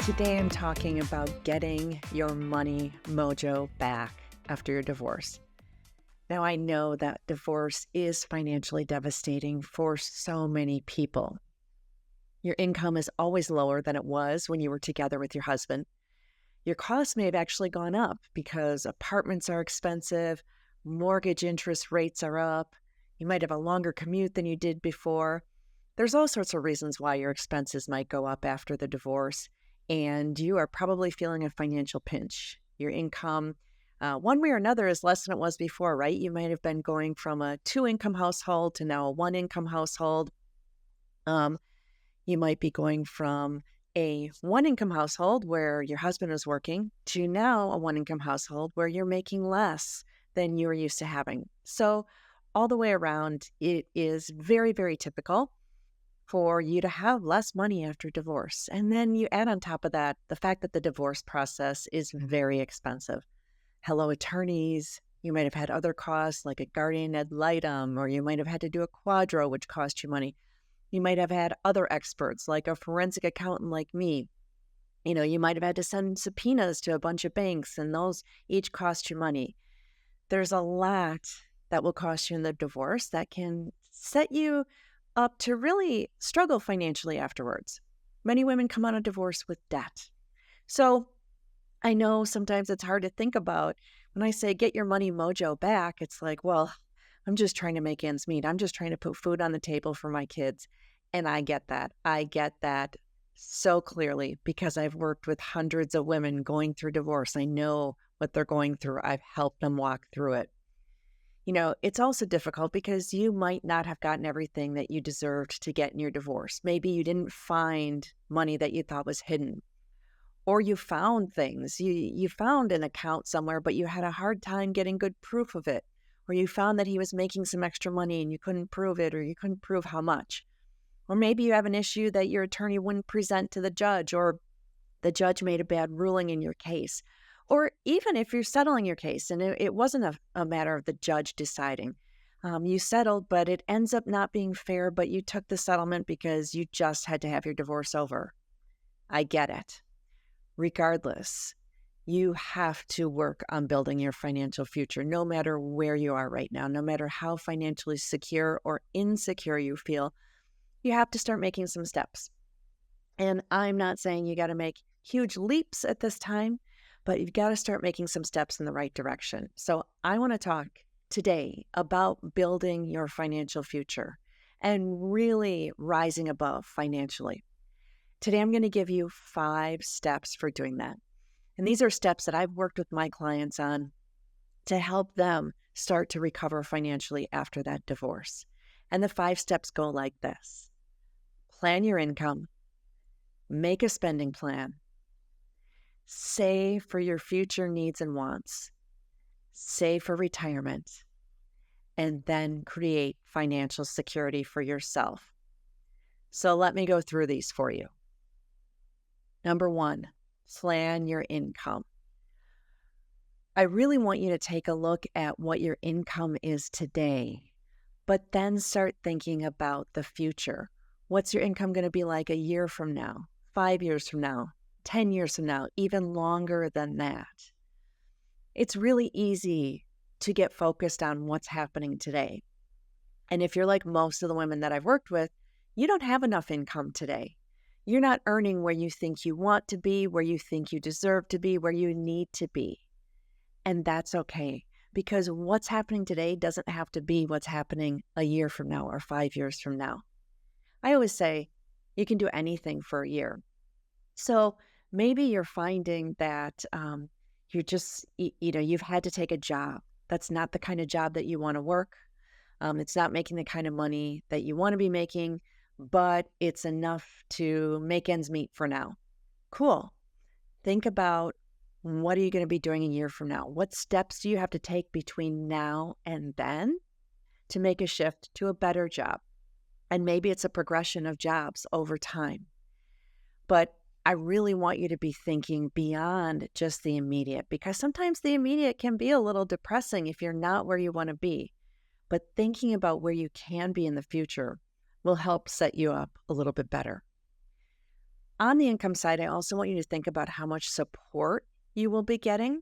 Today I'm talking about getting your money mojo back after your divorce. Now, I know that divorce is financially devastating for so many people. Your income is always lower than it was when you were together with your husband. Your costs may have actually gone up because apartments are expensive, mortgage interest rates are up, you might have a longer commute than you did before. There's all sorts of reasons why your expenses might go up after the divorce, and you are probably feeling a financial pinch. Your income, one way or another, is less than it was before, right? You might have been going from a two-income household to now a one-income household. Um, you might be going from a one-income household where your husband is working to now a one-income household where you're making less than you were used to having. So all the way around, it is very, very typical for you to have less money after divorce. And then you add on top of that the fact that the divorce process is very expensive. Hello, attorneys. You might have had other costs like a guardian ad litem, or you might have had to do a quadro, which cost you money. You might have had other experts like a forensic accountant like me. You might have had to send subpoenas to a bunch of banks, and those each cost you money. There's a lot that will cost you in the divorce that can set you up to really struggle financially afterwards. Many women come out of divorce with debt. So I know sometimes it's hard to think about. When I say get your money mojo back, it's like, well, I'm just trying to make ends meet. I'm just trying to put food on the table for my kids. And I get that. I get that so clearly because I've worked with hundreds of women going through divorce. I know what they're going through. I've helped them walk through it. It's also difficult because you might not have gotten everything that you deserved to get in your divorce. Maybe you didn't find money that you thought was hidden, or you found things. You found an account somewhere, but you had a hard time getting good proof of it, or you found that he was making some extra money and you couldn't prove it, or you couldn't prove how much. Or maybe you have an issue that your attorney wouldn't present to the judge, or the judge made a bad ruling in your case. Or even if you're settling your case and it wasn't a matter of the judge deciding, you settled, but it ends up not being fair, but you took the settlement because you just had to have your divorce over. I get it. Regardless, you have to work on building your financial future, no matter where you are right now, no matter how financially secure or insecure you feel, you have to start making some steps. And I'm not saying you got to make huge leaps at this time, but you've got to start making some steps in the right direction. So I want to talk today about building your financial future and really rising above financially. Today, I'm going to give you 5 steps for doing that. And these are steps that I've worked with my clients on to help them start to recover financially after that divorce. And the 5 steps go like this: plan your income, make a spending plan, save for your future needs and wants, save for retirement, and then create financial security for yourself. So let me go through these for you. Number 1, plan your income. I really want you to take a look at what your income is today, but then start thinking about the future. What's your income going to be like a year from now, 5 years from now, 10 years from now, even longer than that? It's really easy to get focused on what's happening today. And if you're like most of the women that I've worked with, you don't have enough income today. You're not earning where you think you want to be, where you think you deserve to be, where you need to be. And that's okay, because what's happening today doesn't have to be what's happening a year from now or 5 years from now. I always say you can do anything for a year. So maybe you're finding that you're just, you've had to take a job. That's not the kind of job that you want to work. It's not making the kind of money that you want to be making, but it's enough to make ends meet for now. Cool. Think about, what are you going to be doing a year from now? What steps do you have to take between now and then to make a shift to a better job? And maybe it's a progression of jobs over time. But I really want you to be thinking beyond just the immediate, because sometimes the immediate can be a little depressing if you're not where you want to be. But thinking about where you can be in the future will help set you up a little bit better. On the income side, I also want you to think about how much support you will be getting.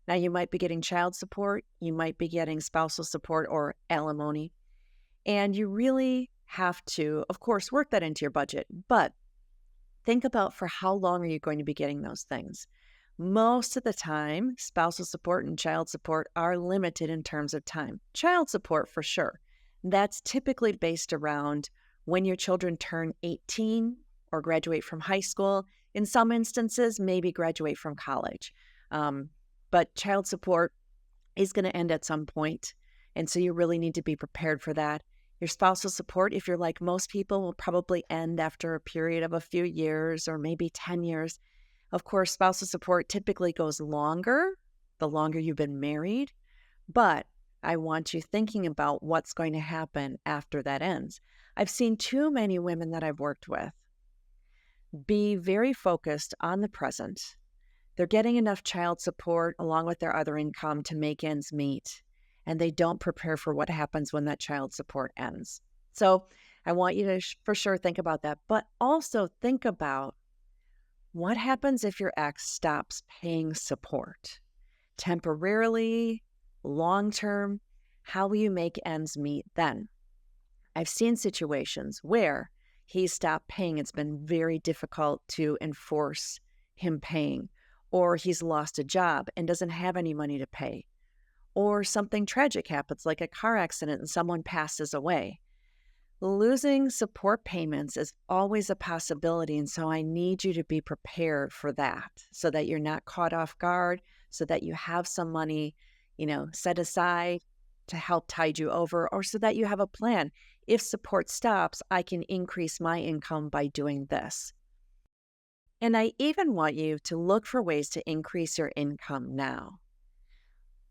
Now, you might be getting child support, you might be getting spousal support or alimony, and you really have to, of course, work that into your budget. But think about for how long are you going to be getting those things? Most of the time, spousal support and child support are limited in terms of time. Child support, for sure. That's typically based around when your children turn 18 or graduate from high school. In some instances, maybe graduate from college. Um, but child support is going to end at some point, and so you really need to be prepared for that. Your spousal support, if you're like most people, will probably end after a period of a few years or maybe 10 years. Of course, spousal support typically goes longer, the longer you've been married, but I want you thinking about what's going to happen after that ends. I've seen too many women that I've worked with be very focused on the present. They're getting enough child support along with their other income to make ends meet, and they don't prepare for what happens when that child support ends. So I want you to for sure think about that, but also think about what happens if your ex stops paying support temporarily, long term. How will you make ends meet then? I've seen situations where he stopped paying. It's been very difficult to enforce him paying, or he's lost a job and doesn't have any money to pay, or something tragic happens, like a car accident and someone passes away. Losing support payments is always a possibility, and so I need you to be prepared for that so that you're not caught off guard, so that you have some money, set aside to help tide you over, or so that you have a plan. If support stops, I can increase my income by doing this. And I even want you to look for ways to increase your income now.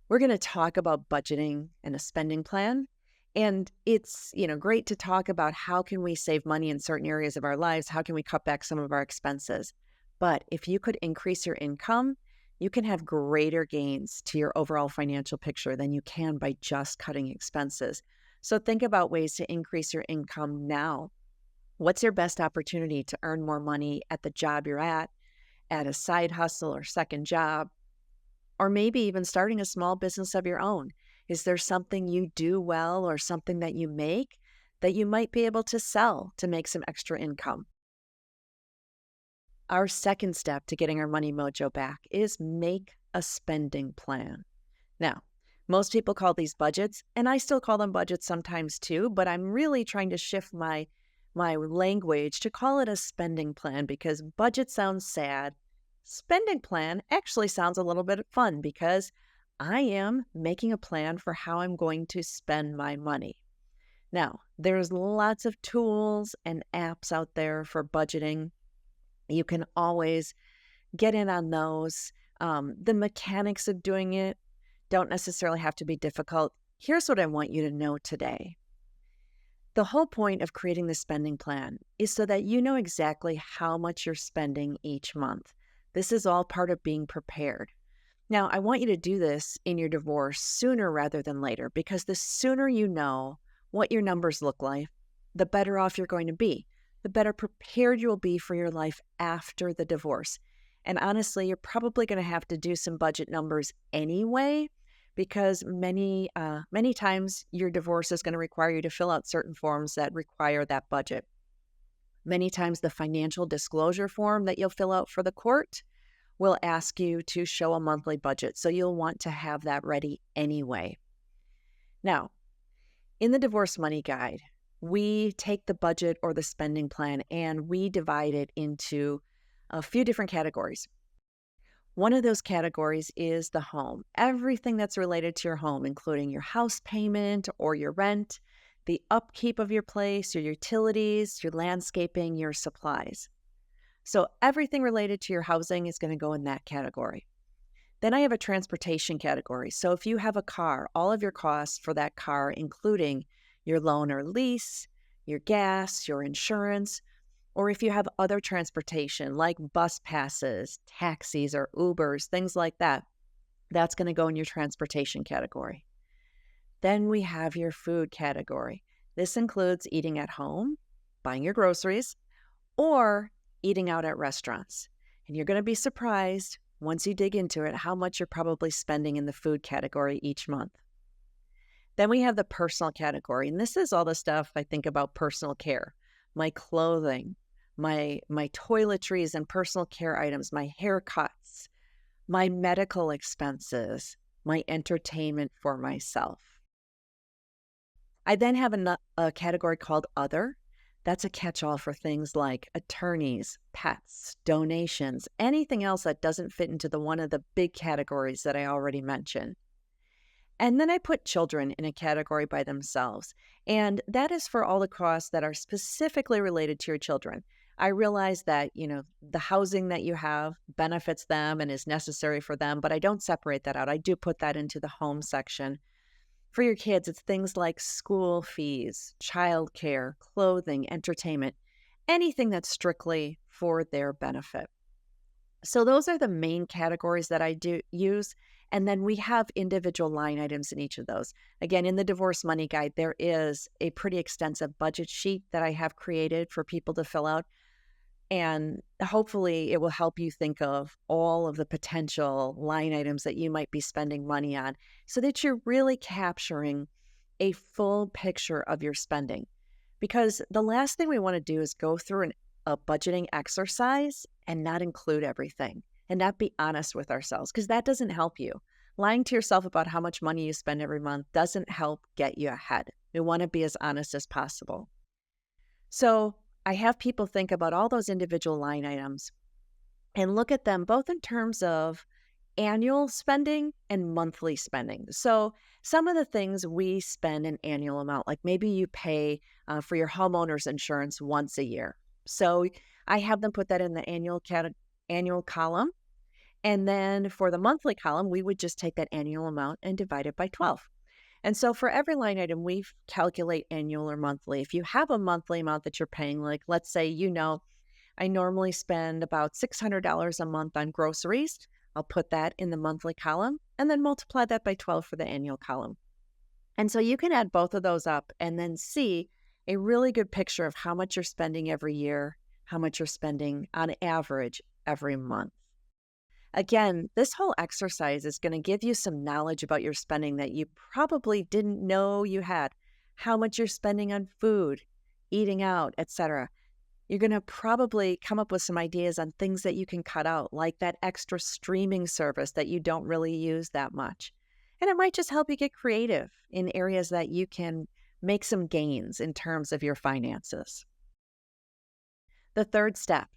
We're going to talk about budgeting and a spending plan. And it's, great to talk about how can we save money in certain areas of our lives? How can we cut back some of our expenses? But if you could increase your income, you can have greater gains to your overall financial picture than you can by just cutting expenses. So think about ways to increase your income now. What's your best opportunity to earn more money at the job you're at a side hustle or second job, or maybe even starting a small business of your own? Is there something you do well or something that you make that you might be able to sell to make some extra income? Our second step to getting our money mojo back is make a spending plan. Now, most people call these budgets, and I still call them budgets sometimes too, but I'm really trying to shift my language to call it a spending plan because budget sounds sad. Spending plan actually sounds a little bit fun because I am making a plan for how I'm going to spend my money. Now, there's lots of tools and apps out there for budgeting. You can always get in on those. The mechanics of doing it don't necessarily have to be difficult. Here's what I want you to know today. The whole point of creating the spending plan is so that you know exactly how much you're spending each month. This is all part of being prepared. Now, I want you to do this in your divorce sooner rather than later, because the sooner you know what your numbers look like, the better off you're going to be, the better prepared you'll be for your life after the divorce. And honestly, you're probably going to have to do some budget numbers anyway, because many times your divorce is going to require you to fill out certain forms that require that budget. Many times the financial disclosure form that you'll fill out for the court will ask you to show a monthly budget, so you'll want to have that ready anyway. Now, in the Divorce Money Guide, we take the budget or the spending plan and we divide it into a few different categories. One of those categories is the home. Everything that's related to your home, including your house payment or your rent, the upkeep of your place, your utilities, your landscaping, your supplies. So everything related to your housing is going to go in that category. Then I have a transportation category. So if you have a car, all of your costs for that car, including your loan or lease, your gas, your insurance, or if you have other transportation like bus passes, taxis, or Ubers, things like that, that's going to go in your transportation category. Then we have your food category. This includes eating at home, buying your groceries, or eating out at restaurants. And you're going to be surprised once you dig into it how much you're probably spending in the food category each month. Then we have the personal category, and this is all the stuff I think about personal care, my clothing, my toiletries and personal care items, my haircuts, my medical expenses, my entertainment for myself. I then have a category called other. That's a catch-all for things like attorneys, pets, donations, anything else that doesn't fit into the one of the big categories that I already mentioned. And then I put children in a category by themselves. And that is for all the costs that are specifically related to your children. I realize that, the housing that you have benefits them and is necessary for them, but I don't separate that out. I do put that into the home section. For your kids, it's things like school fees, childcare, clothing, entertainment, anything that's strictly for their benefit. So those are the main categories that I do use. And then we have individual line items in each of those. Again, in the Divorce Money Guide, there is a pretty extensive budget sheet that I have created for people to fill out. And hopefully it will help you think of all of the potential line items that you might be spending money on so that you're really capturing a full picture of your spending. Because the last thing we want to do is go through a budgeting exercise and not include everything and not be honest with ourselves, because that doesn't help you. Lying to yourself about how much money you spend every month doesn't help get you ahead. We want to be as honest as possible. So I have people think about all those individual line items and look at them both in terms of annual spending and monthly spending. So some of the things we spend an annual amount, like maybe you pay for your homeowner's insurance once a year. So I have them put that in the annual column. And then for the monthly column, we would just take that annual amount and divide it by 12. And so for every line item, we calculate annual or monthly. If you have a monthly amount that you're paying, like let's say, I normally spend about $600 a month on groceries. I'll put that in the monthly column and then multiply that by 12 for the annual column. And so you can add both of those up and then see a really good picture of how much you're spending every year, how much you're spending on average every month. Again, this whole exercise is going to give you some knowledge about your spending that you probably didn't know you had, how much you're spending on food, eating out, etc. You're going to probably come up with some ideas on things that you can cut out, like that extra streaming service that you don't really use that much. And it might just help you get creative in areas that you can make some gains in terms of your finances. The third step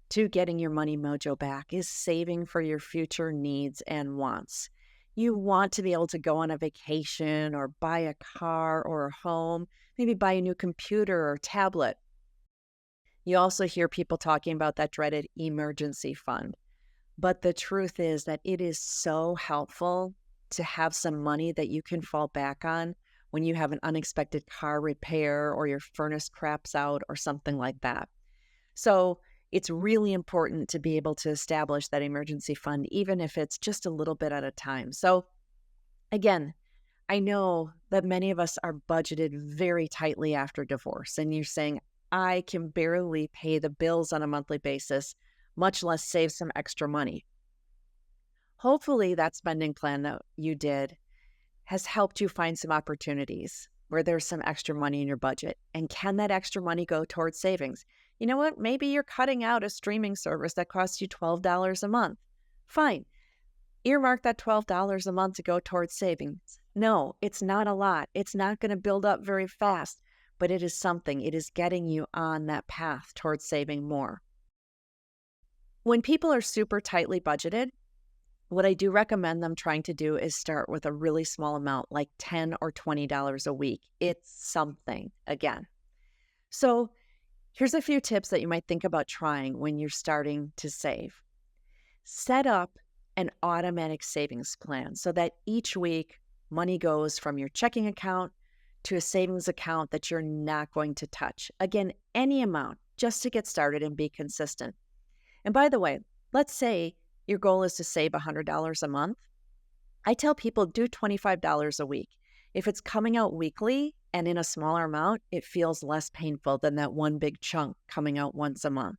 to getting your money mojo back is saving for your future needs and wants. You want to be able to go on a vacation or buy a car or a home, maybe buy a new computer or tablet. You also hear people talking about that dreaded emergency fund. But the truth is that it is so helpful to have some money that you can fall back on when you have an unexpected car repair or your furnace craps out or something like that. So it's really important to be able to establish that emergency fund, even if it's just a little bit at a time. So again, I know that many of us are budgeted very tightly after divorce, and you're saying, I can barely pay the bills on a monthly basis, much less save some extra money. Hopefully that spending plan that you did has helped you find some opportunities where there's some extra money in your budget. And can that extra money go towards savings? You know what? Maybe you're cutting out a streaming service that costs you $12 a month. Fine. Earmark that $12 a month to go towards savings. No, it's not a lot. It's not going to build up very fast, but it is something. It is getting you on that path towards saving more. When people are super tightly budgeted, what I do recommend them trying to do is start with a really small amount, like $10 or $20 a week. It's something, again. So here's a few tips that you might think about trying when you're starting to save. Set up an automatic savings plan so that each week money goes from your checking account to a savings account that you're not going to touch. Again, any amount just to get started and be consistent. And by the way, let's say your goal is to save $100 a month. I tell people do $25 a week. If it's coming out weekly and in a smaller amount, it feels less painful than that one big chunk coming out once a month.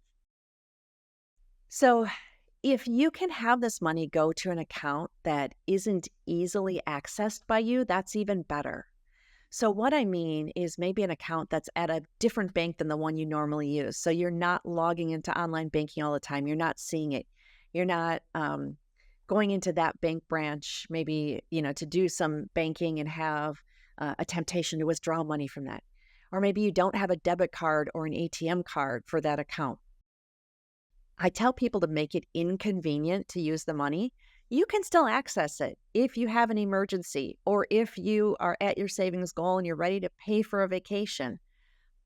So, if you can have this money go to an account that isn't easily accessed by you, that's even better. So, what I mean is maybe an account that's at a different bank than the one you normally use. So, you're not logging into online banking all the time. You're not seeing it. You're not going into that bank branch, maybe, to do some banking and have a temptation to withdraw money from that. Or maybe you don't have a debit card or an ATM card for that account. I tell people to make it inconvenient to use the money. You can still access it if you have an emergency or if you are at your savings goal and you're ready to pay for a vacation.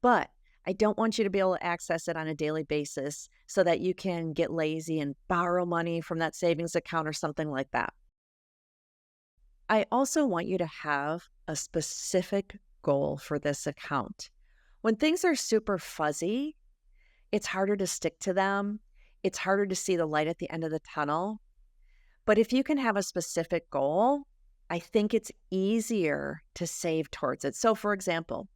But I don't want you to be able to access it on a daily basis so that you can get lazy and borrow money from that savings account or something like that. I also want you to have a specific goal for this account. When things are super fuzzy, it's harder to stick to them. It's harder to see the light at the end of the tunnel. But if you can have a specific goal, I think it's easier to save towards it. So, for example,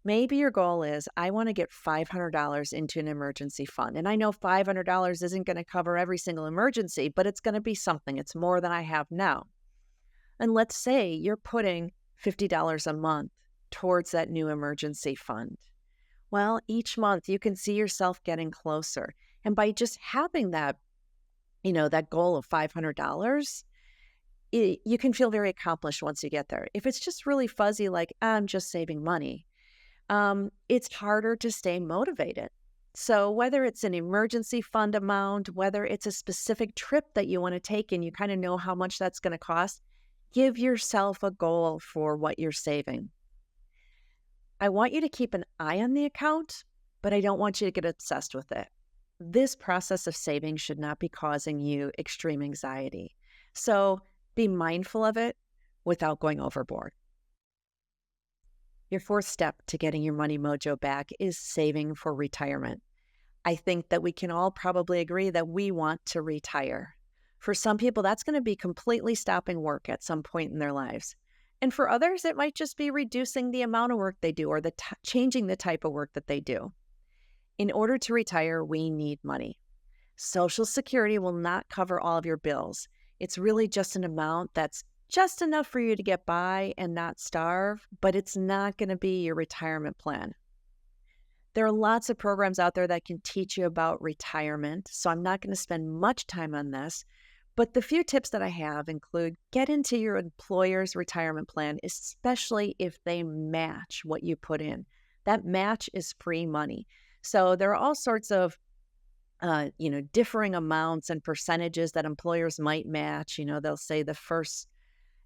maybe your goal is I want to get $500 into an emergency fund. And I know $500 isn't going to cover every single emergency, but it's going to be something. It's more than I have now. And let's say you're putting $50 a month towards that new emergency fund. Well, each month you can see yourself getting closer. And by just having that, that goal of $500, you can feel very accomplished once you get there. If it's just really fuzzy, like I'm just saving money, it's harder to stay motivated. So whether it's an emergency fund amount, whether it's a specific trip that you want to take and you kind of know how much that's going to cost, give yourself a goal for what you're saving. I want you to keep an eye on the account, but I don't want you to get obsessed with it. This process of saving should not be causing you extreme anxiety. So be mindful of it without going overboard. Your fourth step to getting your money mojo back is saving for retirement. I think that we can all probably agree that we want to retire. For some people, that's going to be completely stopping work at some point in their lives. And for others, it might just be reducing the amount of work they do or changing the type of work that they do. In order to retire, we need money. Social Security will not cover all of your bills. It's really just an amount that's just enough for you to get by and not starve, but it's not going to be your retirement plan. There are lots of programs out there that can teach you about retirement, so I'm not going to spend much time on this. But the few tips that I have include get into your employer's retirement plan, especially if they match what you put in. That match is free money. So there are all sorts of differing amounts and percentages that employers might match. They'll say the first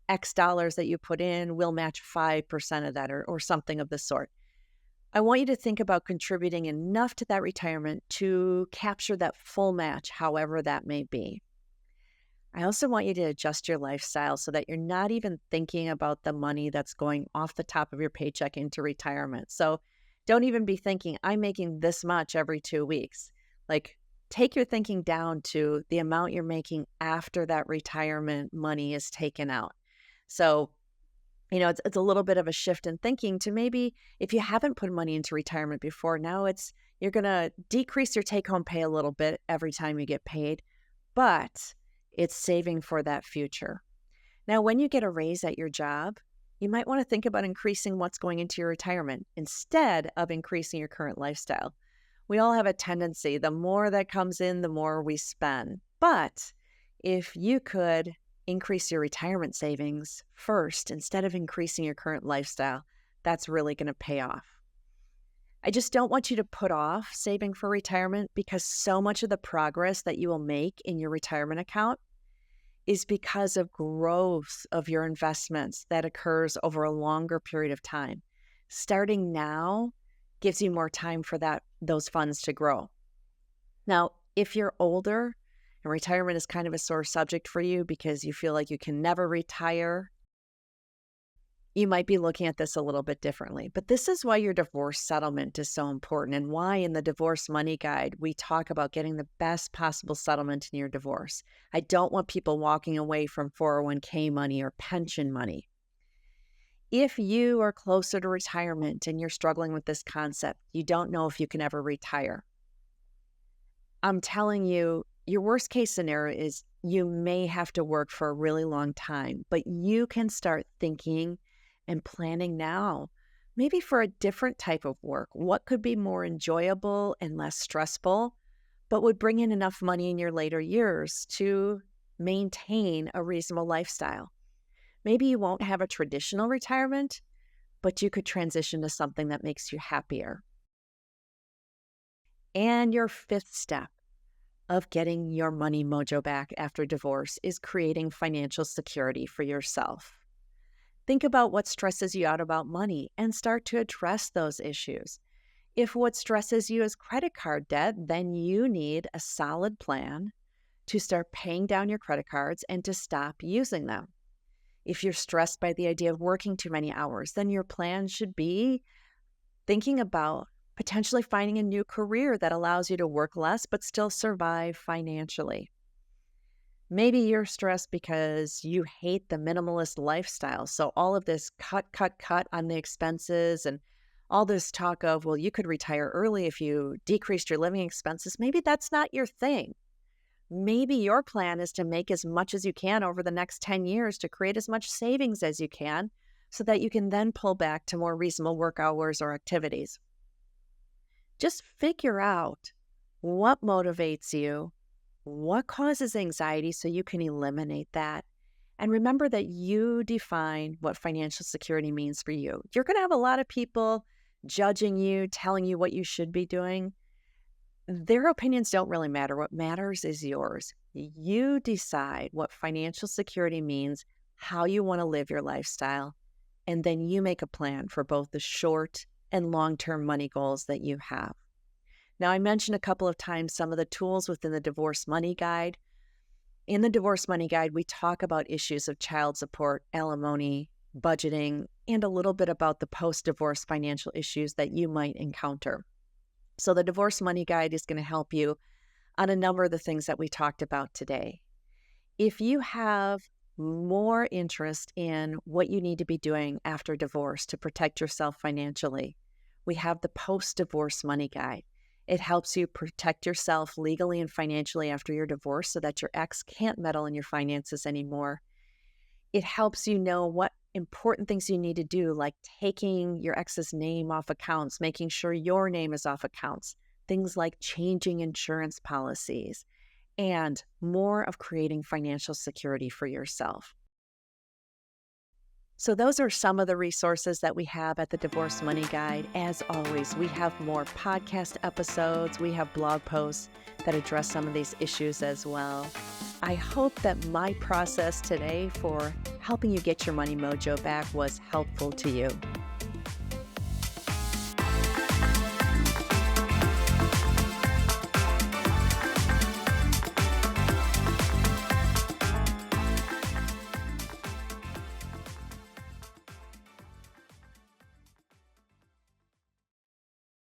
X dollars that you put in will match 5% of that or something of the sort. I want you to think about contributing enough to that retirement to capture that full match, however that may be. I also want you to adjust your lifestyle so that you're not even thinking about the money that's going off the top of your paycheck into retirement. So don't even be thinking, I'm making this much every 2 weeks. Like, take your thinking down to the amount you're making after that retirement money is taken out. So, it's a little bit of a shift in thinking to maybe if you haven't put money into retirement before, now you're going to decrease your take-home pay a little bit every time you get paid, but it's saving for that future. Now, when you get a raise at your job, you might want to think about increasing what's going into your retirement instead of increasing your current lifestyle. We all have a tendency, the more that comes in, the more we spend. But if you could increase your retirement savings first instead of increasing your current lifestyle, that's really going to pay off. I just don't want you to put off saving for retirement because so much of the progress that you will make in your retirement account is because of growth of your investments that occurs over a longer period of time. Starting now gives you more time for those funds to grow. Now, if you're older and retirement is kind of a sore subject for you because you feel like you can never retire, you might be looking at this a little bit differently. But this is why your divorce settlement is so important and why in the Divorce Money Guide, we talk about getting the best possible settlement in your divorce. I don't want people walking away from 401k money or pension money. If you are closer to retirement and you're struggling with this concept, you don't know if you can ever retire. I'm telling you, Your worst case scenario is you may have to work for a really long time, but you can start thinking and planning now, maybe for a different type of work. What could be more enjoyable and less stressful, but would bring in enough money in your later years to maintain a reasonable lifestyle? Maybe you won't have a traditional retirement, but you could transition to something that makes you happier. And your fifth step of getting your money mojo back after divorce is creating financial security for yourself. Think about what stresses you out about money and start to address those issues. If what stresses you is credit card debt, then you need a solid plan to start paying down your credit cards and to stop using them. If you're stressed by the idea of working too many hours, then your plan should be thinking about potentially finding a new career that allows you to work less but still survive financially. Maybe you're stressed because you hate the minimalist lifestyle. So all of this cut on the expenses and all this talk of, well, you could retire early if you decreased your living expenses. Maybe that's not your thing. Maybe your plan is to make as much as you can over the next 10 years to create as much savings as you can so that you can then pull back to more reasonable work hours or activities. Just figure out what motivates you, what causes anxiety so you can eliminate that. And remember that you define what financial security means for you. You're going to have a lot of people judging you, telling you what you should be doing. Their opinions don't really matter. What matters is yours. You decide what financial security means, how you want to live your lifestyle, and then you make a plan for both the short and long-term money goals that you have. Now, I mentioned a couple of times some of the tools within the Divorce Money Guide. In the Divorce Money Guide, we talk about issues of child support, alimony, budgeting, and a little bit about the post-divorce financial issues that you might encounter. So the Divorce Money Guide is going to help you on a number of the things that we talked about today. If you have more interest in what you need to be doing after divorce to protect yourself financially, we have the Post-Divorce Money Guide. It helps you protect yourself legally and financially after your divorce so that your ex can't meddle in your finances anymore. It helps you know what important things you need to do, like taking your ex's name off accounts, making sure your name is off accounts, things like changing insurance policies, and more of creating financial security for yourself. So those are some of the resources that we have at the Divorce Money Guide. As always, we have more podcast episodes. We have blog posts that address some of these issues as well. I hope that my process today for helping you get your money mojo back was helpful to you.